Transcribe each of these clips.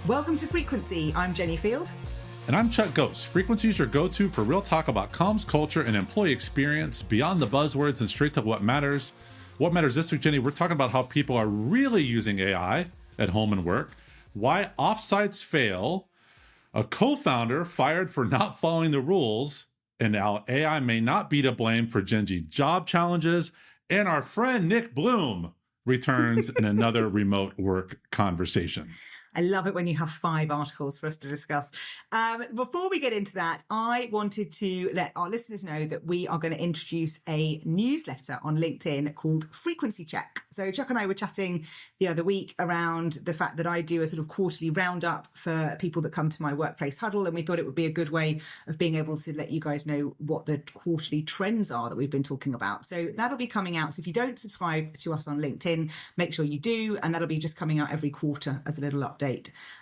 Welcome to Frequency. I'm Jenni Field. And I'm Chuck Ghost. Frequency is your go-to for real talk about comms, culture, and employee experience, beyond the buzzwords and straight to what matters. What matters this week, Jenni, we're talking about how people are really using AI at home and work, why offsites fail, a co-founder fired for not following the rules, and how AI may not be to blame for Gen Z job challenges, and our friend Nick Bloom returns in another remote work conversation. I love it when you have 5 articles for us to discuss. Before we get into that, I wanted to let our listeners know that we are going to introduce a newsletter on LinkedIn called Frequency Check. So Chuck and I were chatting the other week around the fact that I do a sort of quarterly roundup for people that come to my workplace huddle, and we thought it would be a good way of being able to let you guys know what the quarterly trends are that we've been talking about. So that'll be coming out. So if you don't subscribe to us on LinkedIn, make sure you do, and that'll be just coming out every quarter as a little update.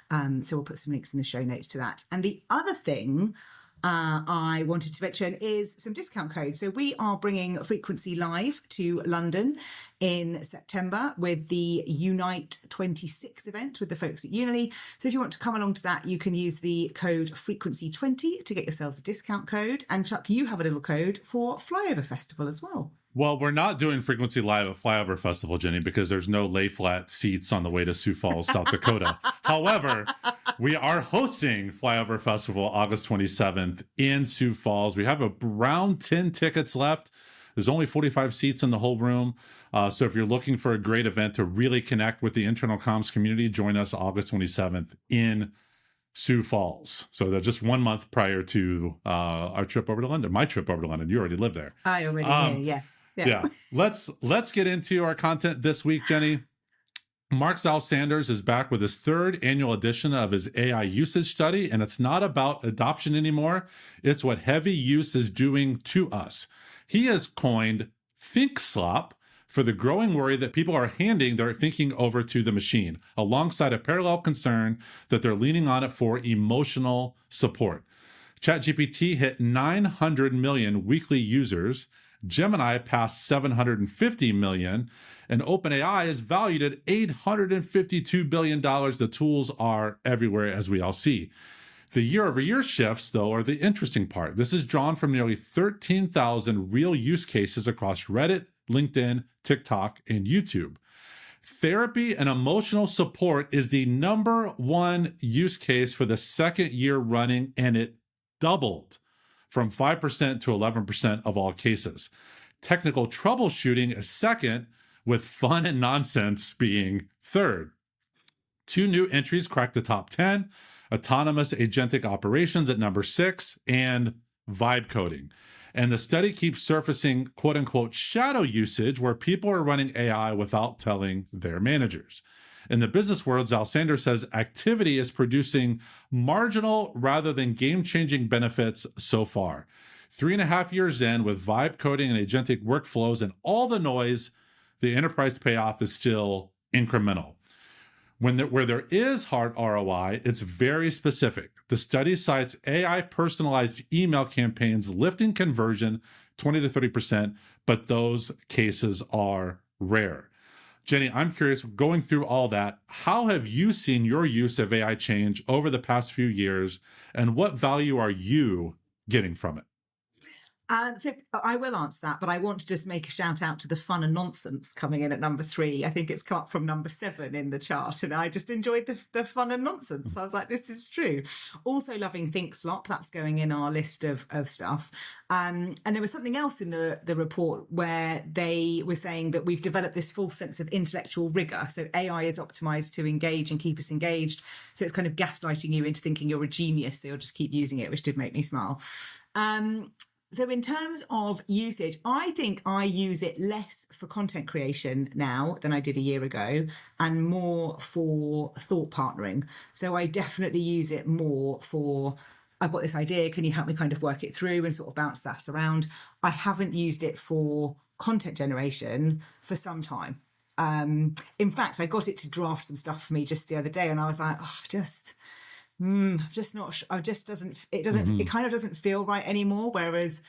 So we'll put some links in the show notes to that. And the other thing I wanted to mention is some discount codes. So we are bringing Frequency Live to London in September with the Unite 26 event with the folks at Unily. So if you want to come along to that, you can use the code Frequency20 to get yourselves a discount code. And Chuck, you have a little code for Flyover Festival as well. Well, we're not doing Frequency Live at Flyover Festival, Jenni, because there's no lay flat seats on the way to Sioux Falls, South Dakota. However, we are hosting Flyover Festival August 27th in Sioux Falls. We have around 10 tickets left. There's only 45 seats in the whole room. So if you're looking for a great event to really connect with the internal comms community, join us August 27th in Sioux Falls. So that's just 1 month prior to our trip over to London. My trip over to London. You already live there. I already hear, yes. Yeah. Let's get into our content this week, Jenni. Mark Zal Sanders is back with his 3rd annual edition of his AI usage study, and it's not about adoption anymore. It's what heavy use is doing to us. He has coined think slop for the growing worry that people are handing their thinking over to the machine, alongside a parallel concern that they're leaning on it for emotional support. ChatGPT hit 900 million weekly users. Gemini passed 750 million, and OpenAI is valued at $852 billion. The tools are everywhere, as we all see. The year-over-year shifts, though, are the interesting part. This is drawn from nearly 13,000 real use cases across Reddit, LinkedIn, TikTok, and YouTube. Therapy and emotional support is the #1 use case for the 2nd year running, and it doubled from 5% to 11% of all cases. Technical troubleshooting is 2nd, with fun and nonsense being 3rd. 2 new entries cracked the top 10, autonomous agentic operations at number 6, and vibe coding. And the study keeps surfacing quote-unquote shadow usage where people are running AI without telling their managers. In the business world, Zal Sanders says activity is producing marginal rather than game-changing benefits so far. 3.5 years in, with vibe coding and agentic workflows and all the noise, the enterprise payoff is still incremental. Where there is hard ROI, it's very specific. The study cites AI personalized email campaigns lifting conversion 20 to 30%, but those cases are rare. Jenni, I'm curious, going through all that, how have you seen your use of AI change over the past few years, and what value are you getting from it? So I will answer that, but I want to just make a shout out to the fun and nonsense coming in at number 3. I think it's come up from number 7 in the chart, and I just enjoyed the fun and nonsense. I was like, this is true. Also loving Think Slop, that's going in our list of stuff. And there was something else in the report where they were saying that we've developed this false sense of intellectual rigor. So AI is optimized to engage and keep us engaged. So it's kind of gaslighting you into thinking you're a genius, so you'll just keep using it, which did make me smile. So in terms of usage, I think I use it less for content creation now than I did a year ago, and more for thought partnering. So I definitely use it more for, I've got this idea, can you help me kind of work it through and sort of bounce that around? I haven't used it for content generation for some time. In fact, I got it to draft some stuff for me just the other day, and I was like, I'm just not sure. It kind of doesn't feel right anymore. Whereas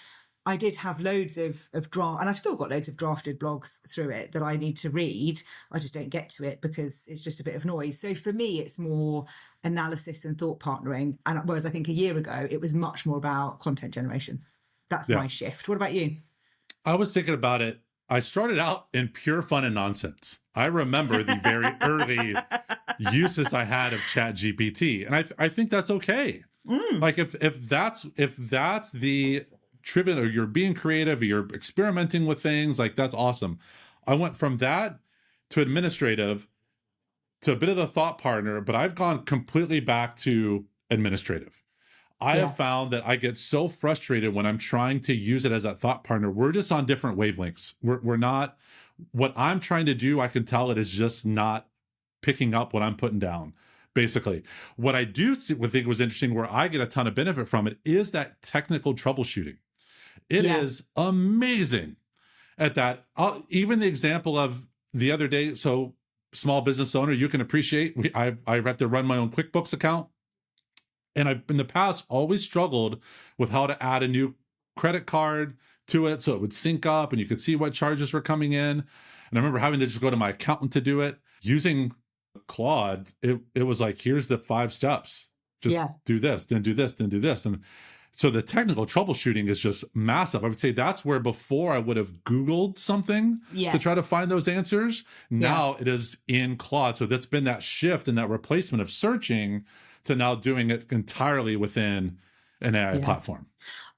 I did have loads of draft, and I've still got loads of drafted blogs through it that I need to read. I just don't get to it because it's just a bit of noise. So for me, it's more analysis and thought partnering. And whereas I think a year ago, it was much more about content generation. That's my shift. What about you? I was thinking about it. I started out in pure fun and nonsense. I remember the very early uses I had of ChatGPT, and I think that's okay. Like if that's the trivial, or you're being creative, or you're experimenting with things, like that's awesome. I went from that to administrative to a bit of the thought partner, but I've gone completely back to administrative. I have found that I get so frustrated when I'm trying to use it as a thought partner. We're just on different wavelengths. We're not, what I'm trying to do, I can tell it is just not picking up what I'm putting down, basically. What I do think was interesting, where I get a ton of benefit from it, is that technical troubleshooting. It is amazing at that. Even the example of the other day, so small business owner, you can appreciate, I have to run my own QuickBooks account. And I've in the past always struggled with how to add a new credit card to it so it would sync up and you could see what charges were coming in. And I remember having to just go to my accountant to do it. Using Claude, it was like, here's the 5 steps. Just do this, then do this, then do this. And so the technical troubleshooting is just massive. I would say that's where before I would have Googled something to try to find those answers. Now it is in Claude. So that's been that shift and that replacement of searching to now doing it entirely within an AI platform.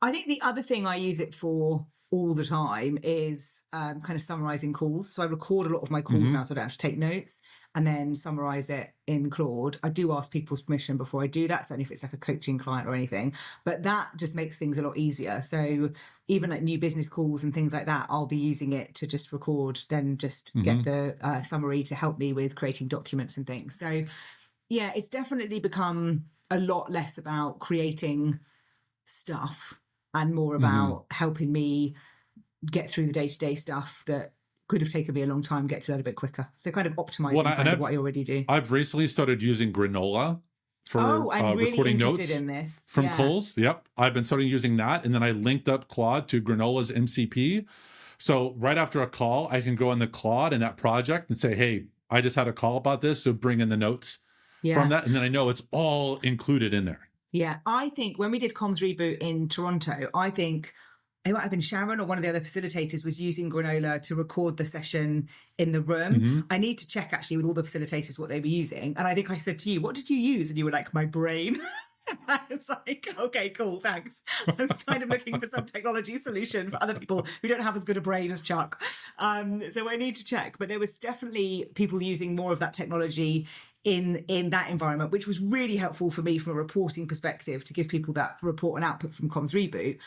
I think the other thing I use it for all the time is kind of summarizing calls. So I record a lot of my calls now so I don't have to take notes and then summarize it in Claude. I do ask people's permission before I do that, certainly if it's like a coaching client or anything, but that just makes things a lot easier. So even like new business calls and things like that, I'll be using it to just record, then just get the summary to help me with creating documents and things. So yeah, it's definitely become a lot less about creating stuff and more about helping me get through the day-to-day stuff that could have taken me a long time, get through that a bit quicker. So kind of optimizing what I already do. I've recently started using Granola for I'm really recording interested notes in this. from calls. Yep. I've been starting using that. And then I linked up Claude to Granola's MCP. So right after a call, I can go in the Claude in that project and say, hey, I just had a call about this. So bring in the notes from that. And then I know it's all included in there. Yeah. I think when we did Comms Reboot in Toronto, I think it might have been Sharon or one of the other facilitators was using Granola to record the session in the room. I need to check actually with all the facilitators what they were using. And I think I said to you, what did you use? And you were like, my brain. I was like, okay, cool, thanks. I was kind of looking for some technology solution for other people who don't have as good a brain as Chuck. So I need to check. But there was definitely people using more of that technology in that environment, which was really helpful for me from a reporting perspective to give people that report and output from Comms Reboot.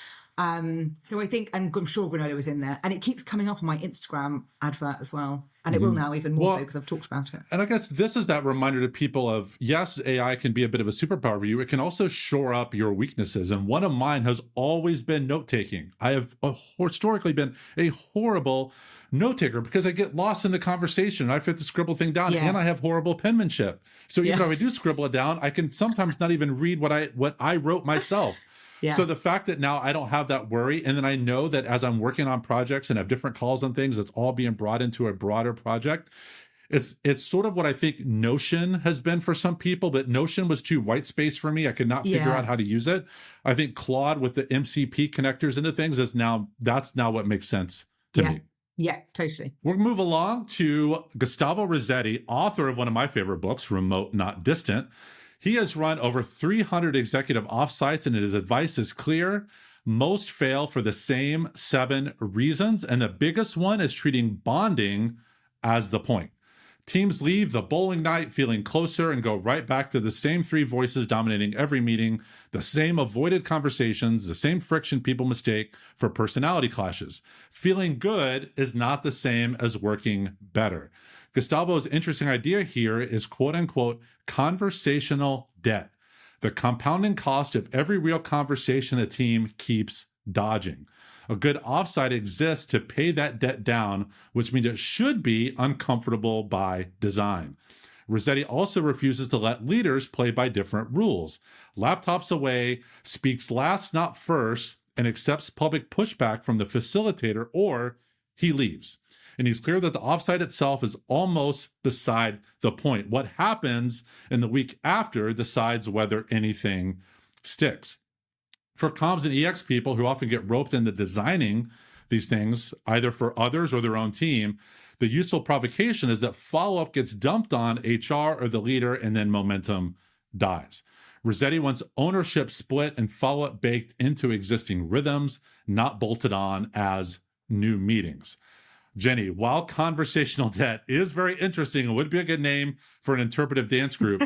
So I think, and I'm sure Granola was in there, and it keeps coming up on my Instagram advert as well. And it will now even more so because I've talked about it. And I guess this is that reminder to people of, yes, AI can be a bit of a superpower for you. It can also shore up your weaknesses. And one of mine has always been note-taking. I have historically been a horrible note taker because I get lost in the conversation. I have to scribble thing down and I have horrible penmanship. So even if I do scribble it down, I can sometimes not even read what I wrote myself. So the fact that now I don't have that worry, and then I know that as I'm working on projects and have different calls on things, it's all being brought into a broader project. It's sort of what I think Notion has been for some people, but Notion was too white space for me. I could not figure out how to use it. I think Claude with the MCP connectors into things that's now what makes sense to me. Yeah, totally. We'll move along to Gustavo Razzetti, author of one of my favorite books, Remote Not Distant. He has run over 300 executive offsites, and his advice is clear. Most fail for the same 7 reasons, and the biggest one is treating bonding as the point. Teams leave the bowling night feeling closer and go right back to the same 3 voices dominating every meeting, the same avoided conversations, the same friction people mistake for personality clashes. Feeling good is not the same as working better. Gustavo's interesting idea here is quote-unquote conversational debt, the compounding cost of every real conversation a team keeps dodging. A good offsite exists to pay that debt down, which means it should be uncomfortable by design. Razzetti also refuses to let leaders play by different rules. Laptops away, speaks last, not first, and accepts public pushback from the facilitator, or he leaves. And he's clear that the offsite itself is almost beside the point. What happens in the week after decides whether anything sticks. For comms and EX people who often get roped into designing these things, either for others or their own team, the useful provocation is that follow-up gets dumped on HR or the leader, and then momentum dies. Razzetti wants ownership split and follow-up baked into existing rhythms, not bolted on as new meetings. Jenni, while conversational debt is very interesting and would be a good name for an interpretive dance group,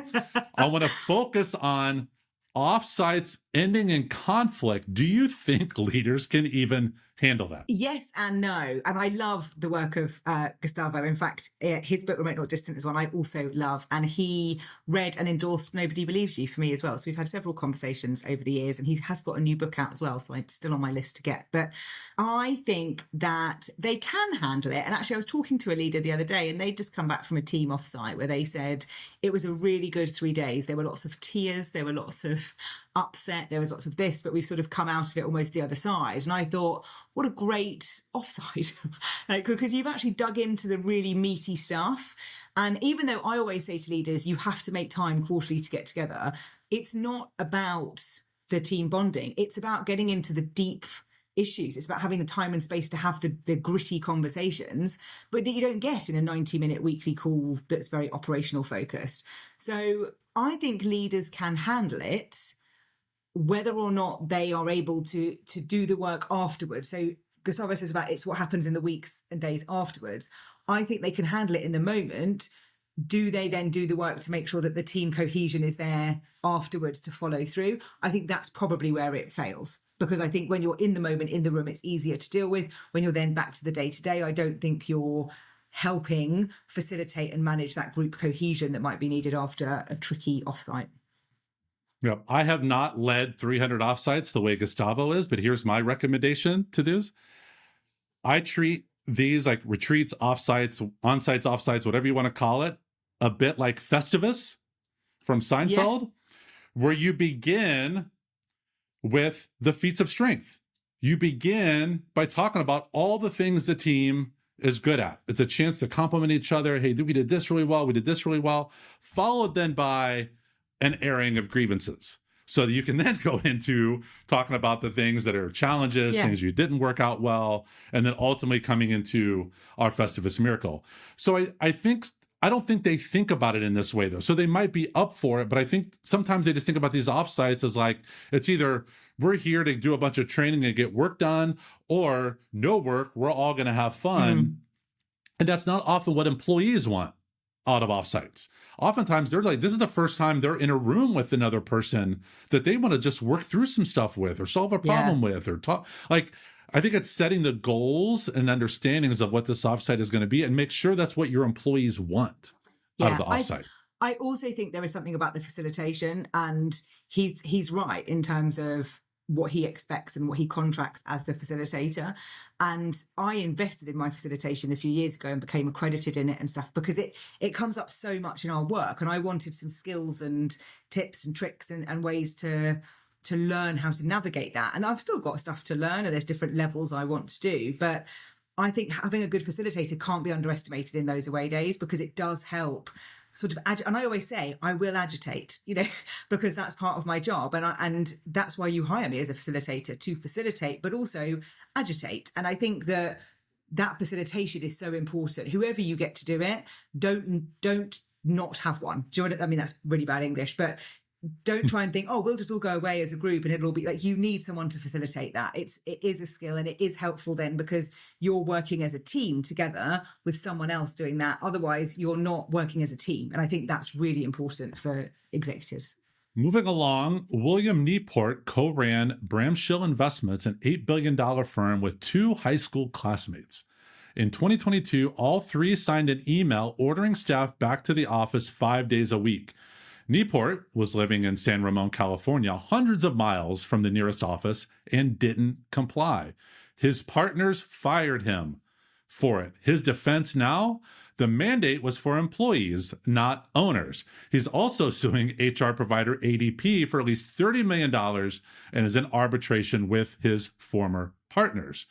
I want to focus on offsites ending in conflict. Do you think leaders can even handle that? Yes and no. And I love the work of Gustavo. In fact, his book, Remote Not Distant, is one I also love. And he read and endorsed Nobody Believes You for me as well. So we've had several conversations over the years, and he has got a new book out as well. So it's still on my list to get. But I think that they can handle it. And actually, I was talking to a leader the other day, and they'd just come back from a team offsite where they said it was a really good 3 days. There were lots of tears. There were lots of upset. There was lots of this, but we've sort of come out of it almost the other side. And I thought, what a great offsite, because you've actually dug into the really meaty stuff. And even though I always say to leaders, you have to make time quarterly to get together, it's not about the team bonding. It's about getting into the deep issues. It's about having the time and space to have the gritty conversations, but that you don't get in a 90-minute weekly call that's very operational focused. So I think leaders can handle it, whether or not they are able to do the work afterwards. So Gustavo says about it's what happens in the weeks and days afterwards. I think they can handle it in the moment. Do they then do the work to make sure that the team cohesion is there afterwards to follow through? I think that's probably where it fails, because I think when you're in the moment, in the room, it's easier to deal with. When you're then back to the day-to-day, I don't think you're helping facilitate and manage that group cohesion that might be needed after a tricky offsite. Yeah, I have not led 300 offsites the way Gustavo is, but here's my recommendation to this. I treat these like retreats, offsites, onsites, offsites, whatever you want to call it, a bit like Festivus from Seinfeld, Yes. where you begin with the feats of strength. You begin by talking about all the things the team is good at. It's a chance to compliment each other. Hey, we did this really well. We did this really well. Followed then by an airing of grievances. So that you can then go into talking about the things that are challenges, things you didn't work out well, and then ultimately coming into our Festivus miracle. So I don't think they think about it in this way, though. So they might be up for it, but I think sometimes they just think about these offsites as like, it's either we're here to do a bunch of training and get work done, or no work, we're all going to have fun. And that's not often what employees want out of offsites. Oftentimes they're like, this is the first time they're in a room with another person that they want to just work through some stuff with, or solve a problem with, or talk. Like, I think it's setting the goals and understandings of what this offsite is going to be, and make sure that's what your employees want out of the offsite. I also think there is something about the facilitation, and he's right in terms of what he expects and what he contracts as the facilitator. And I invested in my facilitation a few years ago and became accredited in it and stuff, because it comes up so much in our work. And I wanted some skills and tips and tricks and ways to learn how to navigate that. And I've still got stuff to learn, and there's different levels I want to do. But I think having a good facilitator can't be underestimated in those away days, because it does help sort of and I always say I will agitate, because that's part of my job, and that's why you hire me as a facilitator, to facilitate but also agitate. And I think that facilitation is so important. Whoever you get to do it, don't not have one. Do you know what I mean? That's really bad English, but don't try and think, oh, we'll just all go away as a group and it'll all be like, you need someone to facilitate that. It is a skill, and it is helpful then, because you're working as a team together with someone else doing that. Otherwise, you're not working as a team. And I think that's really important for executives. Moving along, William Nieport co-ran Bramshill Investments, an $8 billion firm with 2 high school classmates. In 2022, all 3 signed an email ordering staff back to the office 5 days a week. Nieport was living in San Ramon, California, hundreds of miles from the nearest office, and didn't comply. His partners fired him for it. His defense now, The mandate was for employees, not owners. He's also suing HR provider ADP for at least $30 million and is in arbitration with his former partners.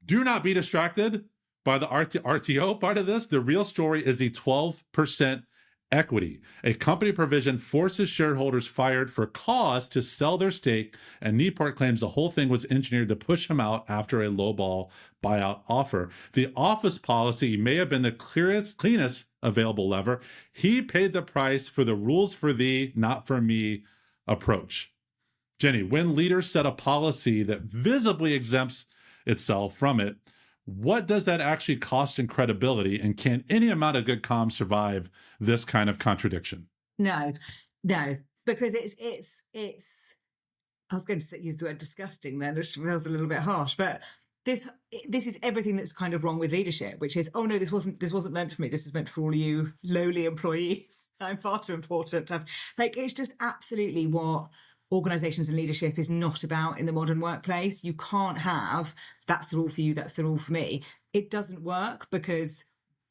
Do not be distracted by the RTO part of this. The real story is the 12% equity. A company provision forces shareholders fired for cause to sell their stake, and Newport claims the whole thing was engineered to push him out after a lowball buyout offer. The office policy may have been the cleanest available lever. He paid the price for the rules for thee, not for me approach. Jenni, when leaders set a policy that visibly exempts itself from it, what does that actually cost in credibility? And can any amount of good comms survive this kind of contradiction? No, because it's. I was going to use the word disgusting then, which feels a little bit harsh, but this is everything that's kind of wrong with leadership, which is, oh no, this wasn't meant for me. This is meant for all you lowly employees. I'm far too important. It's just absolutely what organizations and leadership is not about in the modern workplace. You can't have, that's the rule for you, that's the rule for me. It doesn't work, because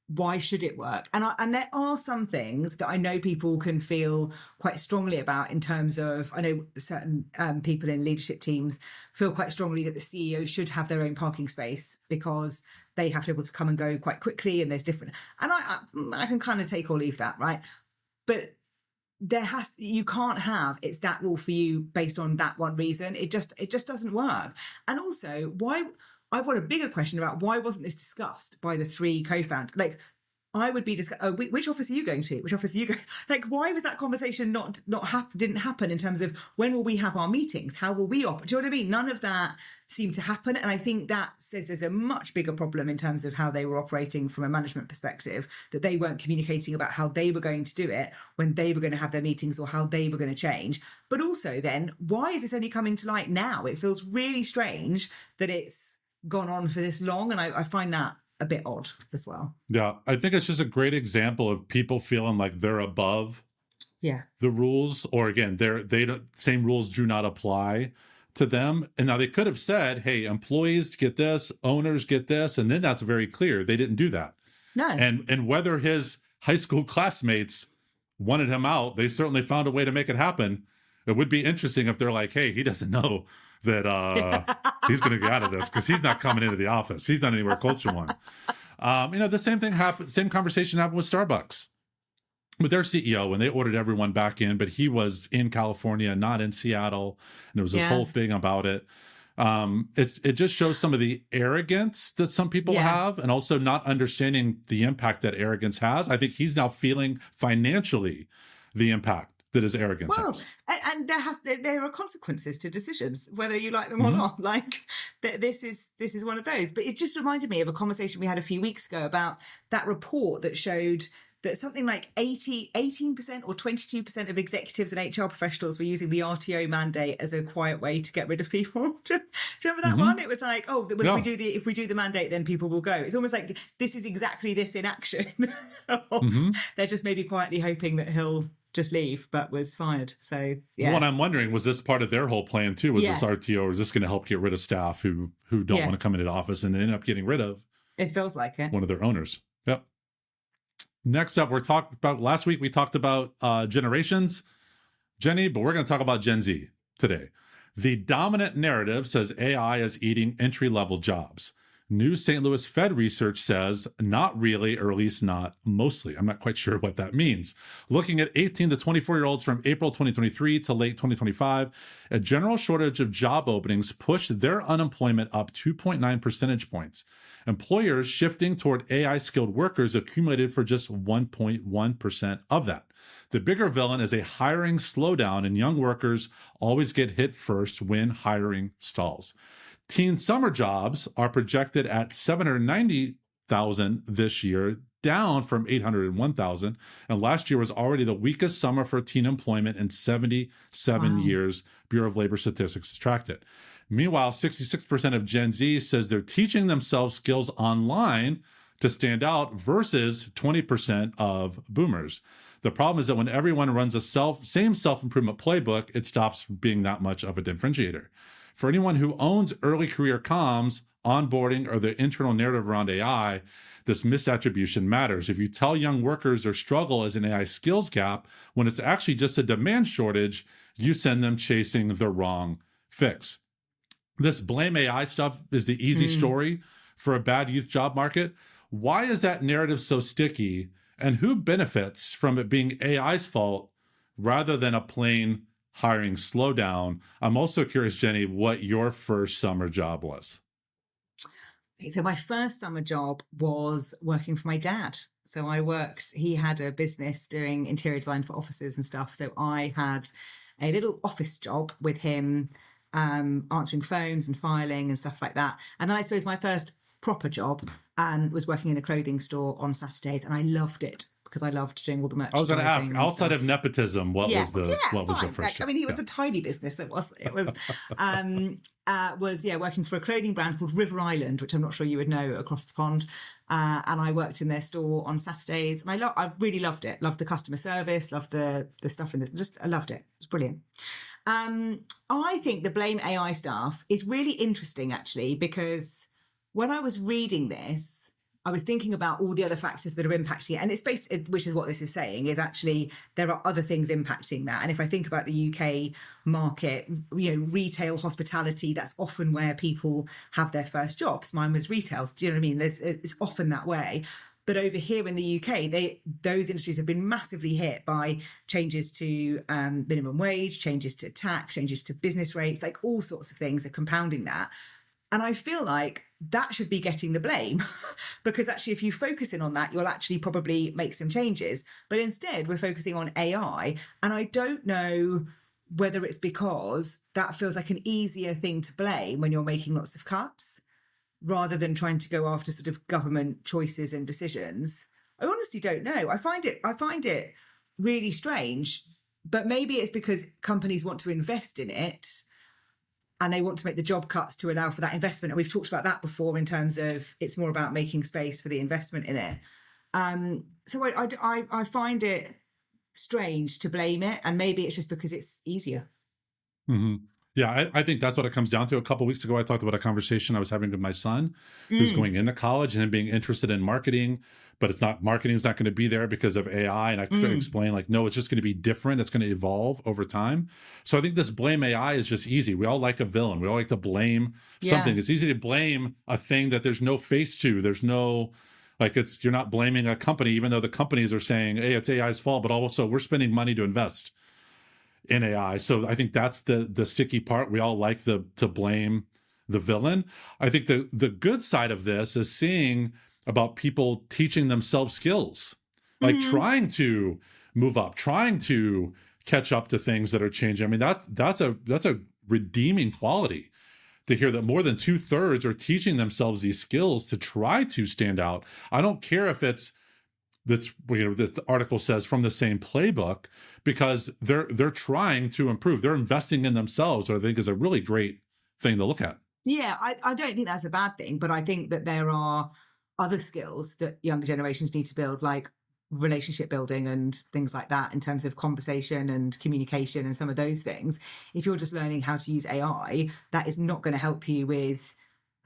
why should it work? And there are some things that I know people can feel quite strongly about in terms of, I know certain people in leadership teams feel quite strongly that the CEO should have their own parking space because they have to be able to come and go quite quickly, and there's different, and I can kind of take or leave that, right? But you can't have it's that rule for you based on that one reason. It just doesn't work. And also, I've got a bigger question about why wasn't this discussed by the three co-founders? I would be which office are you going to? Which office are you going? Why was that conversation didn't happen in terms of when will we have our meetings? How will we operate? Do you know what I mean? None of that seemed to happen. And I think that says there's a much bigger problem in terms of how they were operating from a management perspective, that they weren't communicating about how they were going to do it when they were going to have their meetings or how they were going to change. But also then, why is this only coming to light now? It feels really strange that it's gone on for this long. And I find that a bit odd as well. Yeah, I think it's just a great example of people feeling like they're above the rules, or again, same rules do not apply to them. And now they could have said, hey, employees get this, owners get this, and then that's very clear. They didn't do that. No. And whether his high school classmates wanted him out, they certainly found a way to make it happen. It would be interesting if they're like, hey, he doesn't know that he's going to get out of this because he's not coming into the office. He's not anywhere close to one. The same conversation happened with Starbucks, with their CEO when they ordered everyone back in, but he was in California, not in Seattle. And there was this whole thing about it. It just shows some of the arrogance that some people have, and also not understanding the impact that arrogance has. I think he's now feeling financially the impact that his arrogance has. And there are consequences to decisions, whether you like them or not. This is one of those. But it just reminded me of a conversation we had a few weeks ago about that report that showed that something like 18% or 22% of executives and HR professionals were using the RTO mandate as a quiet way to get rid of people. Do you remember that one? It was like, if we do the mandate, then people will go. It's almost like this is exactly this in action. They're just maybe quietly hoping that he'll just leave, but was fired. So What I'm wondering, was this part of their whole plan too? Was this RTO, or is this going to help get rid of staff who don't want to come into the office and end up getting rid of? It feels like it. One of their owners. Yep. Next up, last week we talked about generations, Jenni, but we're going to talk about Gen Z today. The dominant narrative says AI is eating entry-level jobs. New St. Louis Fed research says not really, or at least not mostly. I'm not quite sure what that means. Looking at 18 to 24-year-olds from April 2023 to late 2025, a general shortage of job openings pushed their unemployment up 2.9 percentage points. Employers shifting toward AI-skilled workers accumulated for just 1.1% of that. The bigger villain is a hiring slowdown, and young workers always get hit first when hiring stalls. Teen summer jobs are projected at 790,000 this year, down from 801,000. And last year was already the weakest summer for teen employment in 77 years, Bureau of Labor Statistics has tracked it. Meanwhile, 66% of Gen Z says they're teaching themselves skills online to stand out versus 20% of boomers. The problem is that when everyone runs a same self-improvement playbook, it stops being that much of a differentiator. For anyone who owns early career comms, onboarding, or the internal narrative around AI, this misattribution matters. If you tell young workers their struggle is an AI skills gap when it's actually just a demand shortage, you send them chasing the wrong fix. This blame AI stuff is the easy story for a bad youth job market. Why is that narrative so sticky? And who benefits from it being AI's fault rather than a plain hiring slowdown? I'm also curious, Jenni, what your first summer job was. So my first summer job was working for my dad. So he had a business doing interior design for offices and stuff. So I had a little office job with him, answering phones and filing and stuff like that. And then I suppose my first proper job was working in a clothing store on Saturdays, and I loved it because I loved doing all the merchandising. I was going to ask, outside of nepotism, what was the first like, job? I mean, he was a tiny business. It was working for a clothing brand called River Island, which I'm not sure you would know, across the pond. And I worked in their store on Saturdays, and I really loved it. Loved the customer service, loved the stuff in it. I loved it. It was brilliant. I think the blame AI stuff is really interesting, actually, because when I was reading this, I was thinking about all the other factors that are impacting it. And it's which is what this is saying, is actually there are other things impacting that. And if I think about the UK market, retail, hospitality, that's often where people have their first jobs. Mine was retail. Do you know what I mean? It's often that way. But over here in the UK, those industries have been massively hit by changes to minimum wage, changes to tax, changes to business rates, like all sorts of things are compounding that. And I feel like that should be getting the blame because actually if you focus in on that, you'll actually probably make some changes. But instead, we're focusing on AI. And I don't know whether it's because that feels like an easier thing to blame when you're making lots of cuts rather than trying to go after sort of government choices and decisions. I honestly don't know. I find it really strange, but maybe it's because companies want to invest in it and they want to make the job cuts to allow for that investment. And we've talked about that before in terms of it's more about making space for the investment in it. So I find it strange to blame it. And maybe it's just because it's easier. Mm-hmm. Yeah, I think that's what it comes down to. A couple of weeks ago, I talked about a conversation I was having with my son who's going into college and him being interested in marketing, but marketing is not going to be there because of AI. And I could explain like, no, it's just going to be different. It's going to evolve over time. So I think this blame AI is just easy. We all like a villain. We all like to blame something. It's easy to blame a thing that there's no face to. There's no, you're not blaming a company, even though the companies are saying, hey, it's AI's fault, but also we're spending money to invest in AI. So I think that's the sticky part. We all like to blame the villain. I think the good side of this is seeing about people teaching themselves skills, like trying to move up, trying to catch up to things that are changing. I mean, that's a redeeming quality to hear that more than 2/3 are teaching themselves these skills to try to stand out. I don't care if the article says from the same playbook, because they're trying to improve. They're investing in themselves, which I think is a really great thing to look at. Yeah, I don't think that's a bad thing, but I think that there are other skills that younger generations need to build, like relationship building and things like that in terms of conversation and communication and some of those things. If you're just learning how to use AI, that is not going to help you with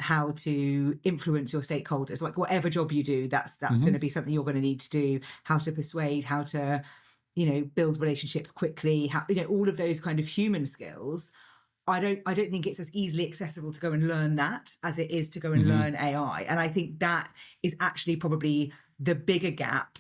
how to influence your stakeholders. Like whatever job you do, that's going to be something you're going to need to do. How to persuade, how to, build relationships quickly, how, all of those kind of human skills. I don't think it's as easily accessible to go and learn that as it is to go and learn AI. And I think that is actually probably the bigger gap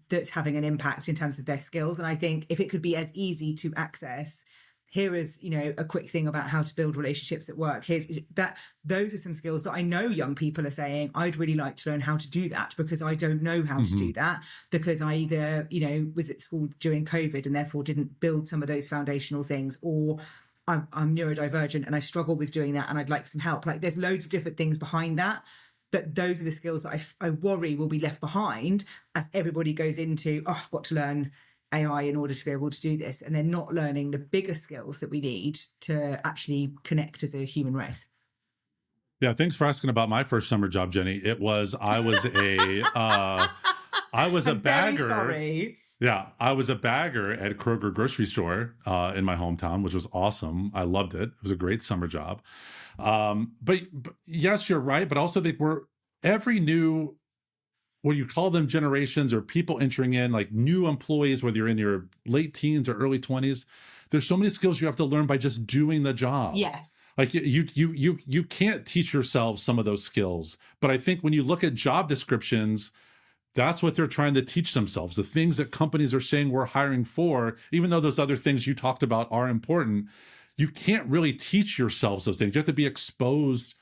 that's having an impact in terms of their skills. And I think if it could be as easy to access, here is, a quick thing about how to build relationships at work. Those are some skills that I know young people are saying, I'd really like to learn how to do that because I don't know how to do that because I either, was at school during COVID and therefore didn't build some of those foundational things, or I'm neurodivergent and I struggle with doing that and I'd like some help. Like there's loads of different things behind that. But those are the skills that I worry will be left behind as everybody goes into, I've got to learn AI in order to be able to do this. And they're not learning the bigger skills that we need to actually connect as a human race. Yeah, thanks for asking about my first summer job, Jenni. I was a bagger. Very sorry. Yeah, I was a bagger at Kroger grocery store in my hometown, which was awesome. I loved it. It was a great summer job. But yes, you're right. But I also think every new, what you call them, generations or people entering in, like new employees, whether you're in your late teens or early 20s, there's so many skills you have to learn by just doing the job. Yes. Like you can't teach yourself some of those skills. But I think when you look at job descriptions, that's what they're trying to teach themselves. The things that companies are saying we're hiring for, even though those other things you talked about are important, you can't really teach yourselves those things. You have to be exposed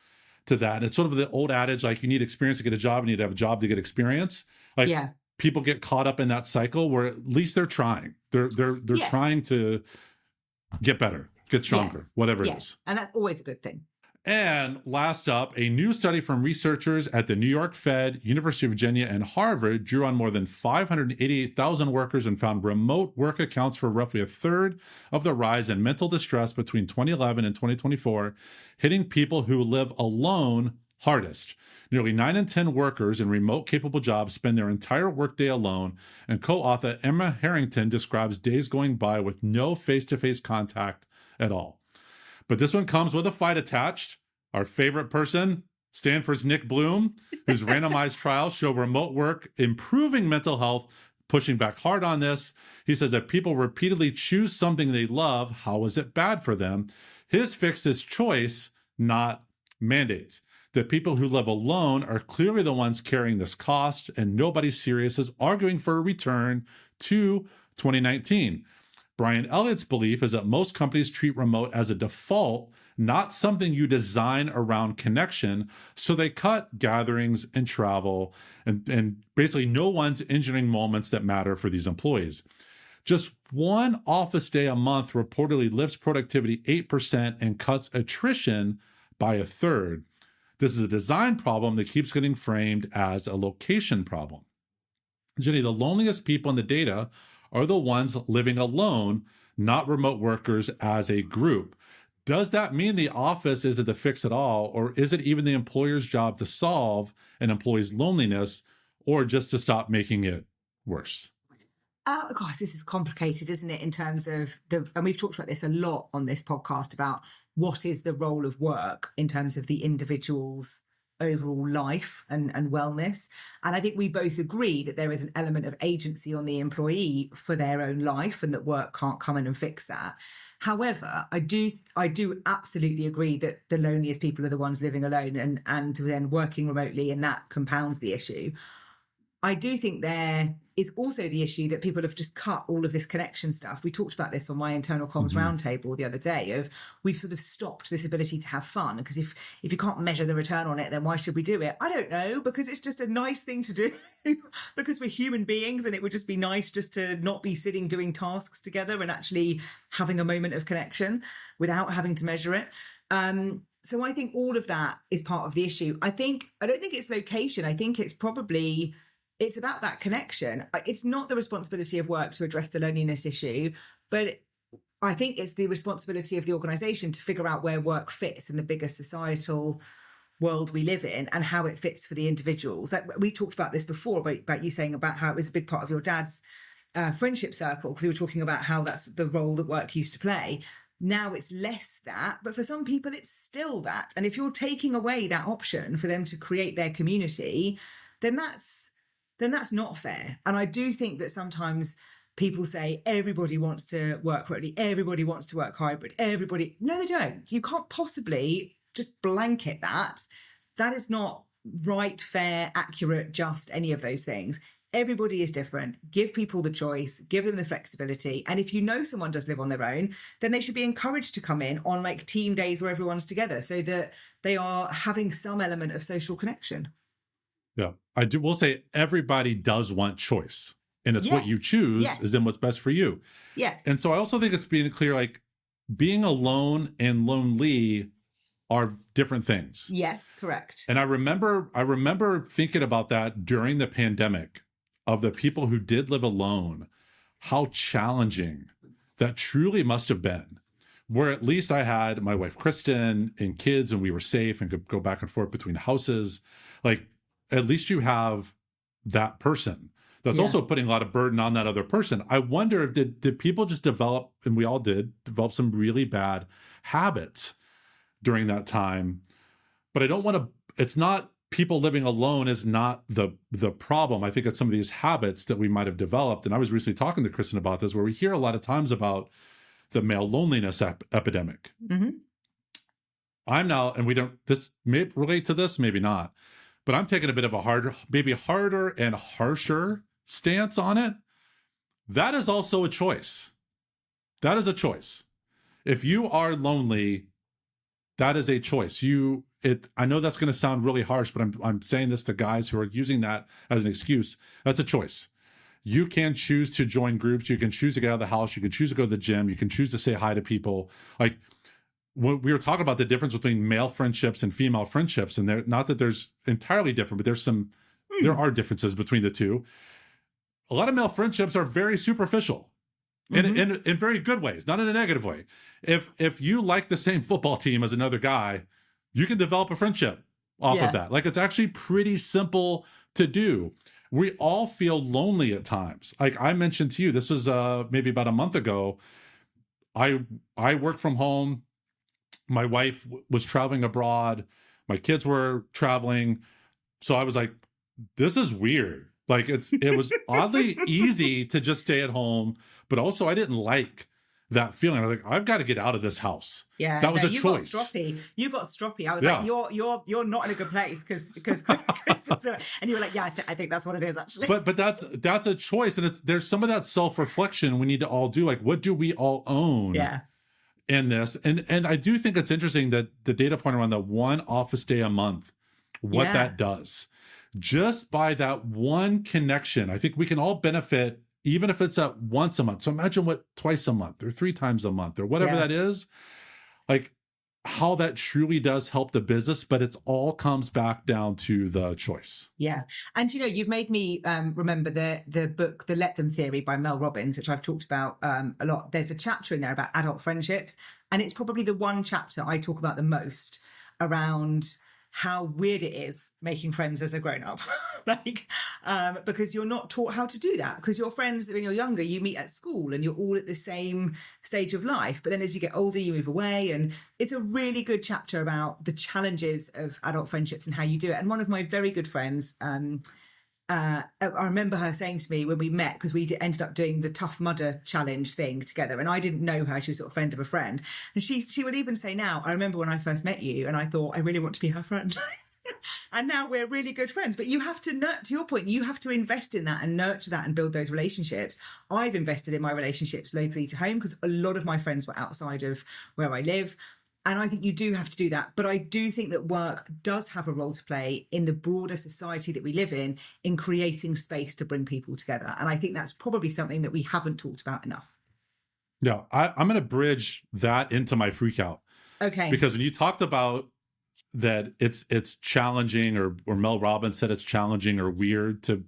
to that. And it's sort of the old adage, like you need experience to get a job, and you need to have a job to get experience. Like people get caught up in that cycle where at least they're trying. They're trying to get better, get stronger, whatever it is. And that's always a good thing. And last up, a new study from researchers at the New York Fed, University of Virginia, and Harvard drew on more than 588,000 workers and found remote work accounts for roughly a third of the rise in mental distress between 2011 and 2024, hitting people who live alone hardest. Nearly 9 in 10 workers in remote-capable jobs spend their entire workday alone, and co-author Emma Harrington describes days going by with no face-to-face contact at all. But this one comes with a fight attached. Our favorite person, Stanford's Nick Bloom, whose randomized trials show remote work improving mental health, pushing back hard on this. He says that people repeatedly choose something they love. How is it bad for them? His fix is choice, not mandates. That people who live alone are clearly the ones carrying this cost, and nobody serious is arguing for a return to 2019. Brian Elliott's belief is that most companies treat remote as a default, not something you design around connection. So they cut gatherings and travel, and basically no one's engineering moments that matter for these employees. Just one office day a month reportedly lifts productivity 8% and cuts attrition by a third. This is a design problem that keeps getting framed as a location problem. Jenni, the loneliest people in the data are the ones living alone, not remote workers as a group. Does that mean the office isn't the fix at all, or is it even the employer's job to solve an employee's loneliness, or just to stop making it worse? Gosh, this is complicated, isn't it, in terms of and we've talked about this a lot on this podcast about what is the role of work in terms of the individual's overall life and wellness. And I think we both agree that there is an element of agency on the employee for their own life, and that work can't come in and fix that. However, I do absolutely agree that the loneliest people are the ones living alone and then working remotely, and that compounds the issue. I do think there is also the issue that people have just cut all of this connection stuff. We talked about this on my internal comms roundtable the other day, of we've sort of stopped this ability to have fun, because if you can't measure the return on it, then why should we do it? I don't know, because it's just a nice thing to do because we're human beings, and it would just be nice just to not be sitting doing tasks together and actually having a moment of connection without having to measure it. So I think all of that is part of the issue. I don't think it's location. I think it's about that connection. It's not the responsibility of work to address the loneliness issue, but I think it's the responsibility of the organisation to figure out where work fits in the bigger societal world we live in, and how it fits for the individuals. We talked about this before, about you saying about how it was a big part of your dad's friendship circle, because we were talking about how that's the role that work used to play. Now it's less that, but for some people it's still that. And if you're taking away that option for them to create their community, then that's not fair. And I do think that sometimes people say everybody wants to work remotely, everybody wants to work hybrid, no, they don't. You can't possibly just blanket that. That is not right, fair, accurate, just any of those things. Everybody is different. Give people the choice, give them the flexibility. And if you know someone does live on their own, then they should be encouraged to come in on like team days where everyone's together, so that they are having some element of social connection. Yeah, will say everybody does want choice, and it's what you choose is then what's best for you. Yes. And so I also think it's being clear, like being alone and lonely are different things. Yes, correct. And I remember thinking about that during the pandemic, of the people who did live alone, how challenging that truly must have been. Where at least I had my wife, Kristen, and kids, and we were safe and could go back and forth between houses. Like, at least you have that person that's Yeah. also putting a lot of burden on that other person. I wonder if did people just develop, and we all develop some really bad habits during that time. But I don't want to, it's not, people living alone is not the problem. I think it's some of these habits that we might have developed. And I was recently talking to Kristen about this, where we hear a lot of times about the male loneliness epidemic. Mm-hmm. I'm now, and we don't, this may relate to this, maybe not, but I'm taking a bit of a harder and harsher stance on it. That is also a choice. That is a choice. If you are lonely, that is a choice. I know that's going to sound really harsh, but I'm saying this to guys who are using that as an excuse. That's a choice. You can choose to join groups. You can choose to get out of the house. You can choose to go to the gym. You can choose to say hi to people. Like, when we were talking about the difference between male friendships and female friendships, and not that there's entirely different, but there are differences between the two. A lot of male friendships are very superficial. In very good ways, not in a negative way. If you like the same football team as another guy, you can develop a friendship off of that. Like, it's actually pretty simple to do. We all feel lonely at times. Like I mentioned to you, this was maybe about a month ago. I work from home. My wife was traveling abroad. My kids were traveling. So I was like, this is weird. Like it was oddly easy to just stay at home, but also I didn't like that feeling. I was like, I've got to get out of this house. Yeah, that was a choice. You got stroppy. I was like, you're not in a good place because and you were like, yeah, I think that's what it is actually. But that's a choice, and there's some of that self-reflection we need to all do. Like, what do we all own? Yeah. In this, and I do think it's interesting that the data point around the one office day a month, what that does. Just by that one connection, I think we can all benefit, even if it's at once a month. So imagine what twice a month or 3 times a month or whatever that is, like how that truly does help the business, but it's all comes back down to the choice. Yeah. And, you've made me remember the book, The Let Them Theory by Mel Robbins, which I've talked about a lot. There's a chapter in there about adult friendships. And it's probably the one chapter I talk about the most around how weird it is making friends as a grown-up. Because you're not taught how to do that. Because your friends, when you're younger, you meet at school and you're all at the same stage of life. But then as you get older, you move away. And it's a really good chapter about the challenges of adult friendships and how you do it. And one of my very good friends, I remember her saying to me when we met, because we ended up doing the Tough Mudder challenge thing together, and I didn't know her. She was sort of friend of a friend, and she would even say now, I remember when I first met you and I thought I really want to be her friend. And now we're really good friends. But you have to to your point, you have to invest in that and nurture that and build those relationships. I've invested in my relationships locally to home because a lot of my friends were outside of where I live. And I think you do have to do that. But I do think that work does have a role to play in the broader society that we live in creating space to bring people together. And I think that's probably something that we haven't talked about enough. Yeah, I'm going to bridge that into my freak out. Okay. Because when you talked about that it's challenging, or Mel Robbins said it's challenging or weird to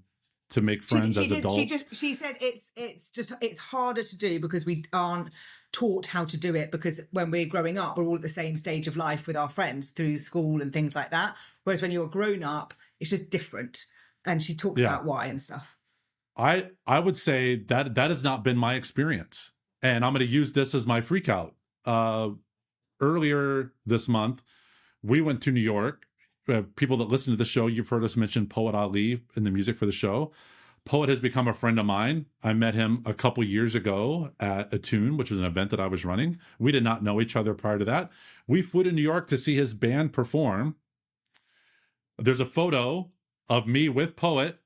make friends as adults. She said it's harder to do because we aren't taught how to do it, because when we're growing up, we're all at the same stage of life with our friends through school and things like that. Whereas when you're grown up, it's just different. And she talks about why and stuff. I would say that has not been my experience. And I'm going to use this as my freak out. Earlier this month, we went to New York. People that listen to the show, you've heard us mention Poet Ali in the music for the show. Poet has become a friend of mine. I met him a couple years ago at Attune, which was an event that I was running. We did not know each other prior to that. We flew to New York to see his band perform. There's a photo of me with Poet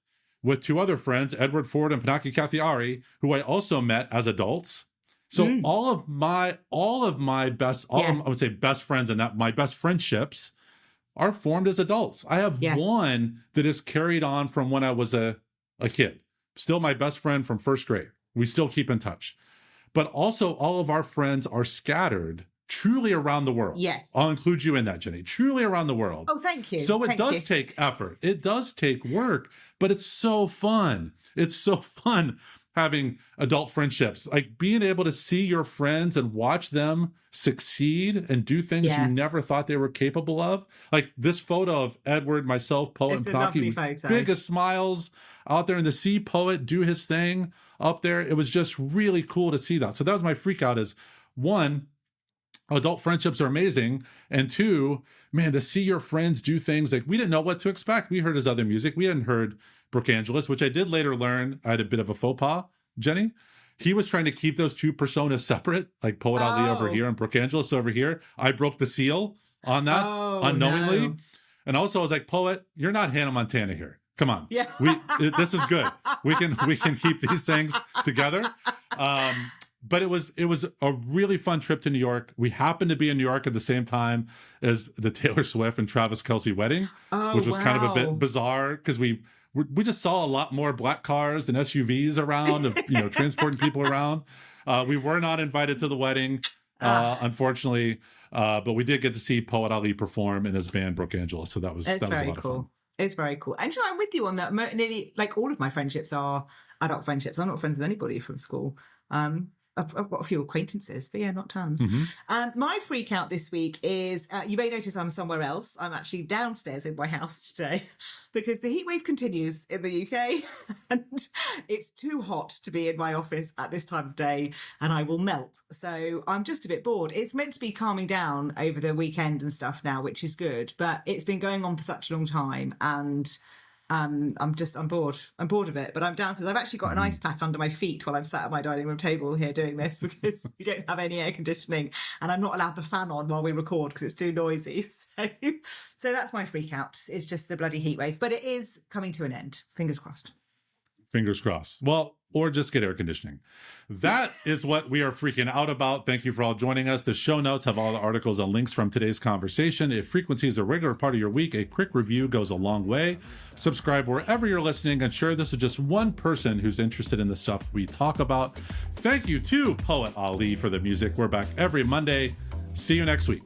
with 2 other friends, Edward Ford and Pinaki Kathiari, who I also met as adults. So all of my best, I would say best friends, and that my best friendships are formed as adults. I have one that is carried on from when I was a kid. Still my best friend from first grade. We still keep in touch. But also all of our friends are scattered truly around the world. Yes. I'll include you in that, Jenni. Truly around the world. Oh, thank you. So it does take effort. It does take work, but it's so fun. It's so fun. having adult friendships, like being able to see your friends and watch them succeed and do things you never thought they were capable of. Like this photo of Edward, myself, Poet, and Panaki, biggest smiles out there, and to see Poet do his thing up there, it was just really cool to see that. So that was my freak out, is one, adult friendships are amazing, and two, man, to see your friends do things like we didn't know what to expect. We heard his other music. We hadn't heard Brooke Angeles, which I did later learn I had a bit of a faux pas, Jenni. He was trying to keep those two personas separate, like Poet Ali over here and Brooke Angeles over here. I broke the seal on that unknowingly. No. And also I was like, Poet, you're not Hannah Montana here. Come on. Yeah. This is good. We can keep these things together. But it was a really fun trip to New York. We happened to be in New York at the same time as the Taylor Swift and Travis Kelce wedding, which was kind of a bit bizarre because we just saw a lot more black cars and SUVs around, of, transporting people around. We were not invited to the wedding, unfortunately, but we did get to see Poet Ali perform in his band Brooke Angeles. So that was a lot of fun. It's very cool. And I'm with you on that. Nearly like all of my friendships are adult friendships. I'm not friends with anybody from school. I've got a few acquaintances, but not tons. Mm-hmm. And my freak out this week is, you may notice I'm somewhere else. I'm actually downstairs in my house today because the heat wave continues in the UK and it's too hot to be in my office at this time of day and I will melt. So I'm just a bit bored. It's meant to be calming down over the weekend and stuff now, which is good, but it's been going on for such a long time and I'm bored. I'm bored of it, but I'm downstairs. I've actually got an ice pack under my feet while I'm sat at my dining room table here doing this because we don't have any air conditioning and I'm not allowed the fan on while we record because it's too noisy. So that's my freak out. It's just the bloody heat wave, but it is coming to an end. Fingers crossed. Fingers crossed. Well, or just get air conditioning. That is what we are freaking out about. Thank you for all joining us. The show notes have all the articles and links from today's conversation. If frequency is a regular part of your week, a quick review goes a long way. Subscribe wherever you're listening and share this with just one person who's interested in the stuff we talk about. Thank you to Poet Ali for the music. We're back every Monday. See you next week.